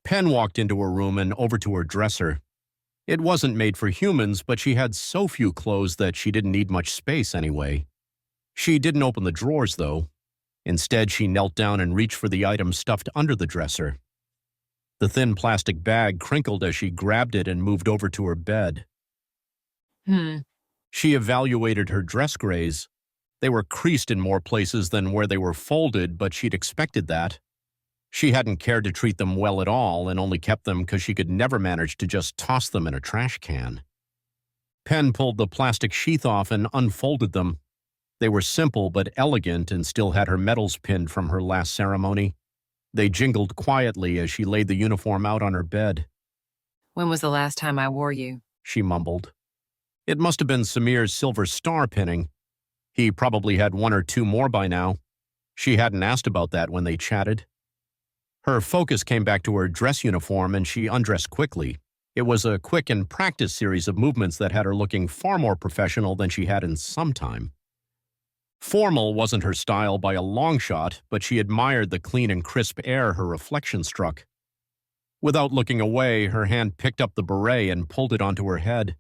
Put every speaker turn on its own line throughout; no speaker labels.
Pen walked into her room and over to her dresser. It wasn't made for humans, but she had so few clothes that she didn't need much space anyway. She didn't open the drawers, though. Instead, she knelt down and reached for the item stuffed under the dresser. The thin plastic bag crinkled as she grabbed it and moved over to her bed. She evaluated her dress grays. They were creased in more places than where they were folded, but she'd expected that. She hadn't cared to treat them well at all and only kept them because she could never manage to just toss them in a trash can. Pen pulled the plastic sheath off and unfolded them. They were simple but elegant and still had her medals pinned from her last ceremony. They jingled quietly as she laid the uniform out on her bed.
"When was the last time I wore you?"
she mumbled. It must have been Samir's silver star pinning. He probably had one or two more by now. She hadn't asked about that when they chatted. Her focus came back to her dress uniform and she undressed quickly. It was a quick and practiced series of movements that had her looking far more professional than she had in some time. Formal wasn't her style by a long shot, but she admired the clean and crisp air her reflection struck. Without looking away, her hand picked up the beret and pulled it onto her head.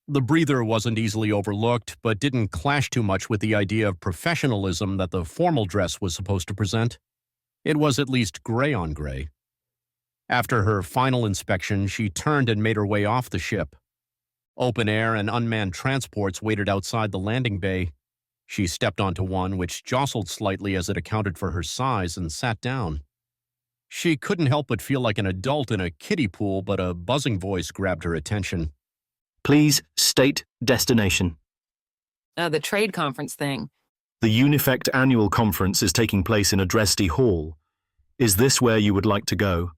The breather wasn't easily overlooked, but didn't clash too much with the idea of professionalism that the formal dress was supposed to present. It was at least gray on gray. After her final inspection, she turned and made her way off the ship. Open air and unmanned transports waited outside the landing bay. She stepped onto one, which jostled slightly as it accounted for her size, and sat down. She couldn't help but feel like an adult in a kiddie pool, but a buzzing voice grabbed her attention.
"Please state destination."
The trade conference thing.
The Unifect annual conference is taking place in a Dresde hall. Is this where you would like to go?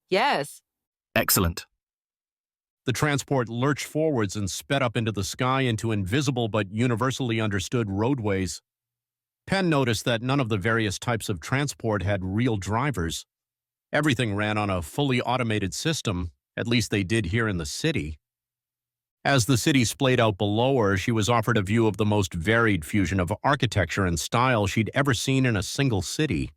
Yes.
Excellent.
The transport lurched forwards and sped up into the sky into invisible but universally understood roadways. Penn noticed that none of the various types of transport had real drivers. Everything ran on a fully automated system, at least they did here in the city. As the city splayed out below her, she was offered a view of the most varied fusion of architecture and style she'd ever seen in a single city.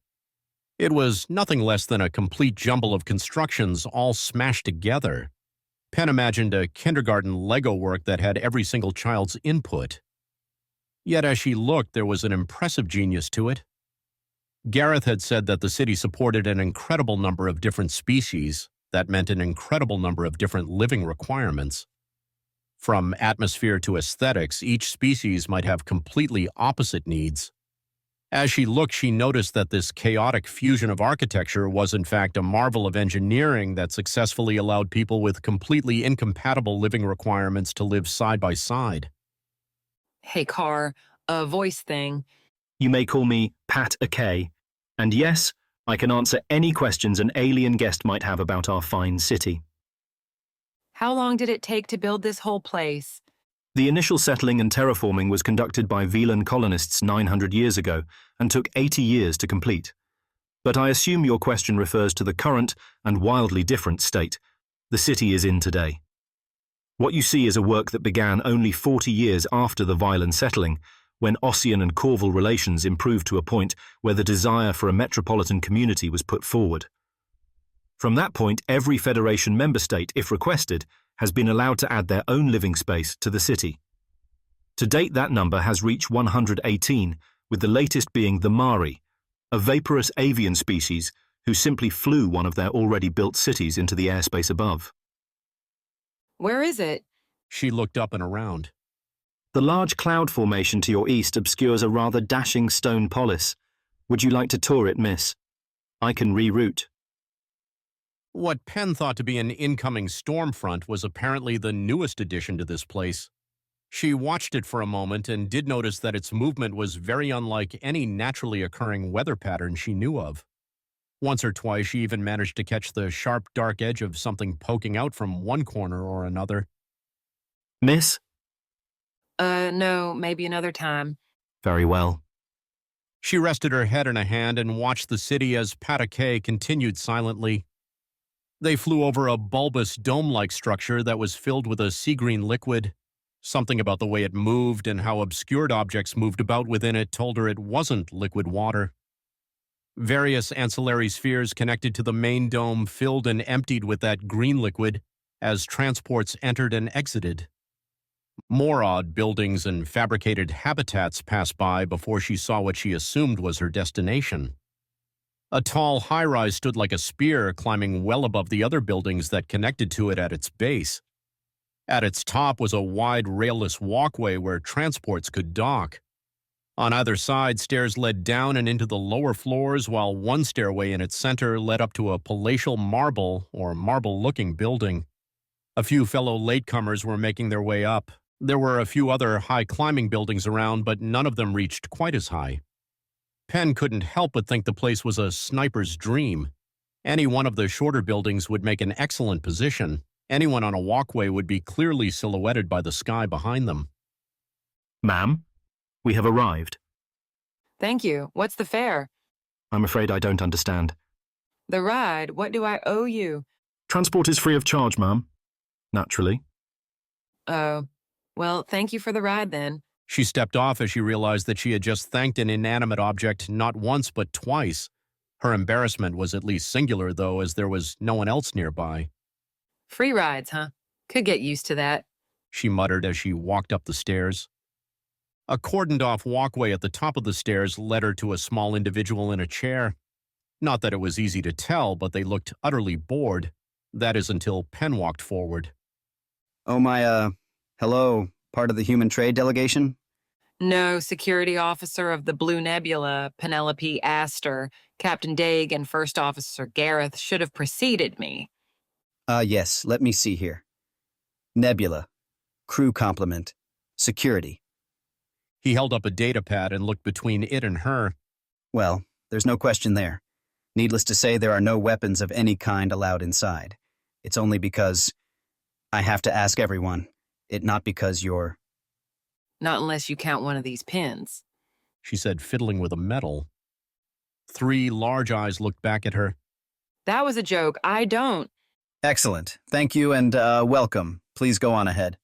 It was nothing less than a complete jumble of constructions all smashed together. Penn imagined a kindergarten Lego work that had every single child's input. Yet as she looked, there was an impressive genius to it. Gareth had said that the city supported an incredible number of different species. That meant an incredible number of different living requirements. From atmosphere to aesthetics, each species might have completely opposite needs. As she looked, she noticed that this chaotic fusion of architecture was in fact a marvel of engineering that successfully allowed people with completely incompatible living requirements to live side by side.
Hey, Car, a voice thing.
You may call me Pat A.K. And yes, I can answer any questions an alien guest might have about our fine city.
How long did it take to build this whole place?
The initial settling and terraforming was conducted by Velan colonists 900 years ago and took 80 years to complete. But I assume your question refers to the current and wildly different state the city is in today. What you see is a work that began only 40 years after the Velan settling, when Ossian and Corval relations improved to a point where the desire for a metropolitan community was put forward. From that point, every Federation member state, if requested, has been allowed to add their own living space to the city. To date, that number has reached 118, with the latest being the Mari, a vaporous avian species who simply flew one of their already built cities into the airspace above.
Where is it?
She looked up and around.
The large cloud formation to your east obscures a rather dashing stone polis. Would you like to tour it, miss? I can reroute.
What Penn thought to be an incoming storm front was apparently the newest addition to this place. She watched it for a moment and did notice that its movement was very unlike any naturally occurring weather pattern she knew of. Once or twice she even managed to catch the sharp, dark edge of something poking out from one corner or another.
Miss?
No, maybe another time.
Very well.
She rested her head in a hand and watched the city as Patake continued silently. They flew over a bulbous dome-like structure that was filled with a sea-green liquid. Something about the way it moved and how obscured objects moved about within it told her it wasn't liquid water. Various ancillary spheres connected to the main dome filled and emptied with that green liquid as transports entered and exited. More odd buildings and fabricated habitats passed by before she saw what she assumed was her destination. A tall high-rise stood like a spear, climbing well above the other buildings that connected to it at its base. At its top was a wide railless walkway where transports could dock. On either side, stairs led down and into the lower floors, while one stairway in its center led up to a palatial marble or marble-looking building. A few fellow latecomers were making their way up. There were a few other high-climbing buildings around, but none of them reached quite as high. Penn couldn't help but think the place was a sniper's dream. Any one of the shorter buildings would make an excellent position. Anyone on a walkway would be clearly silhouetted by the sky behind them.
Ma'am, we have arrived.
Thank you. What's the fare?
I'm afraid I don't understand.
The ride. What do I owe you?
Transport is free of charge, ma'am. Naturally.
Oh, well, thank you for the ride then.
She stepped off as she realized that she had just thanked an inanimate object not once but twice. Her embarrassment was at least singular, though, as there was no one else nearby.
Free rides, huh? Could get used to that.
She muttered as she walked up the stairs. A cordoned-off walkway at the top of the stairs led her to a small individual in a chair. Not that it was easy to tell, but they looked utterly bored. That is until Penn walked forward.
Oh, hello, part of the human trade delegation?
No, security officer of the Blue Nebula, Penelope Astor, Captain Daig, and First Officer Gareth should have preceded me.
Yes, let me see here. Nebula, crew complement, security.
He held up a data pad and looked between it and her.
Well, there's no question there. Needless to say, there are no weapons of any kind allowed inside. It's only because I have to ask everyone. It not because you're...
Not unless you count one of these pins.
She said, fiddling with a medal. 3 large eyes looked back at her.
That was a joke. I don't.
Excellent. Thank you and welcome. Please go on ahead.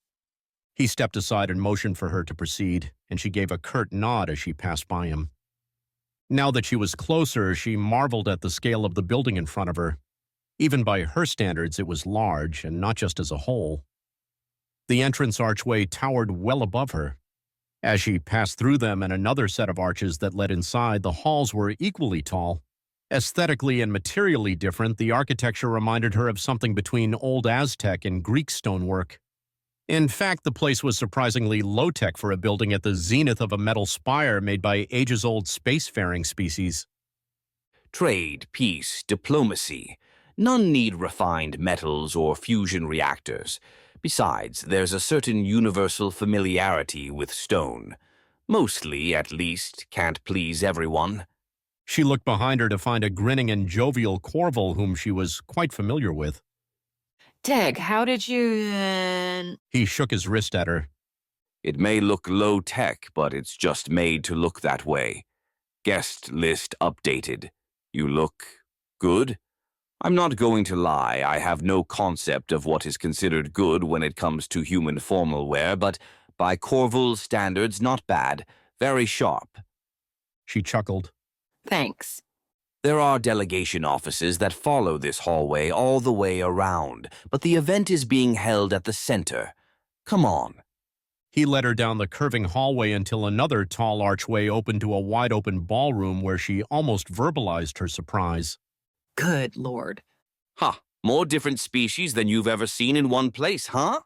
He stepped aside and motioned for her to proceed, and she gave a curt nod as she passed by him. Now that she was closer, she marveled at the scale of the building in front of her. Even by her standards, it was large, and not just as a whole. The entrance archway towered well above her. As she passed through them and another set of arches that led inside, the halls were equally tall. Aesthetically and materially different, the architecture reminded her of something between old Aztec and Greek stonework. In fact, the place was surprisingly low-tech for a building at the zenith of a metal spire made by ages-old spacefaring species.
Trade, peace, diplomacy. None need refined metals or fusion reactors. Besides, there's a certain universal familiarity with stone. Mostly, at least, can't please everyone.
She looked behind her to find a grinning and jovial Corval whom she was quite familiar with.
Daig, how did you...
He shook his wrist at her.
It may look low-tech, but it's just made to look that way. Guest list updated. You look good? I'm not going to lie, I have no concept of what is considered good when it comes to human formal wear, but by Corval's standards, not bad. Very sharp.
She chuckled.
Thanks.
There are delegation offices that follow this hallway all the way around, but the event is being held at the center. Come on.
He led her down the curving hallway until another tall archway opened to a wide-open ballroom where she almost verbalized her surprise.
Good Lord.
Ha! More different species than you've ever seen in one place, huh?